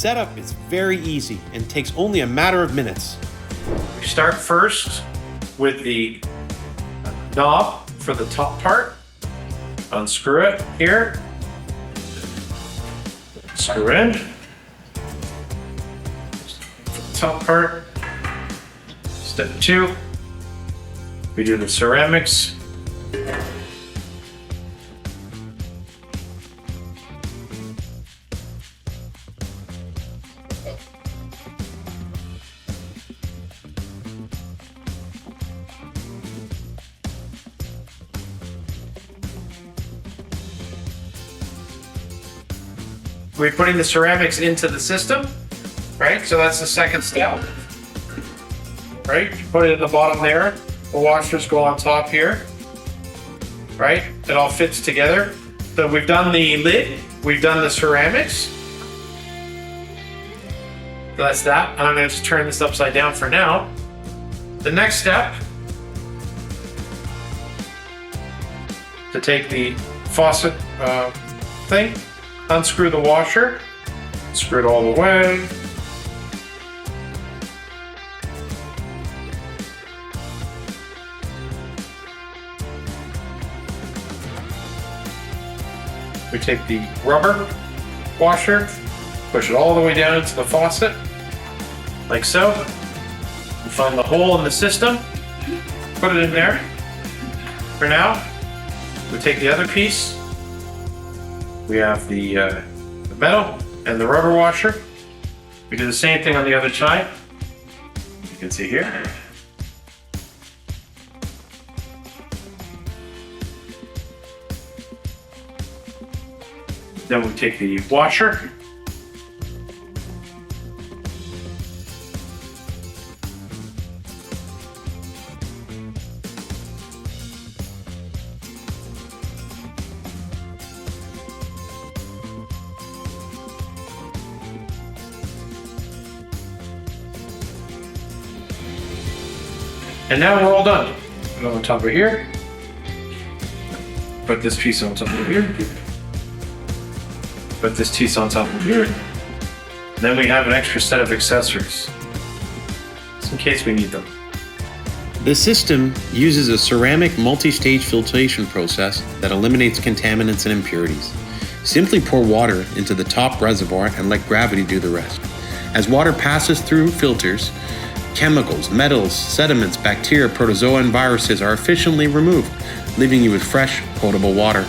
setup is very easy and takes only a matter of minutes. We start first with the knob for the top part. Unscrew it here. Screw in. For the top part. Step 2. We do the ceramics. We're putting the ceramics into the system, right? So that's the second step, right? You put it in the bottom there. The washers go on top here, right? It all fits together. So we've done the lid, we've done the ceramics. So that's that. And I'm going to just turn this upside down for now. The next step, to take the faucet thing, unscrew the washer, screw it all the way. We take the rubber washer, push it all the way down into the faucet, like so. We find the hole in the system, put it in there. For now, we take the other piece. We have the metal and the rubber washer. We do the same thing on the other side. You can see here. Then we take the washer. And now we're all done. Put it on top of here. Put this piece on top of here. Put this piece on top of here. Then we have an extra set of accessories, just in case we need them. The system uses a ceramic multi-stage filtration process that eliminates contaminants and impurities. Simply pour water into the top reservoir and let gravity do the rest. As water passes through filters, chemicals, metals, sediments, bacteria, protozoa, and viruses are efficiently removed, leaving you with fresh, potable water.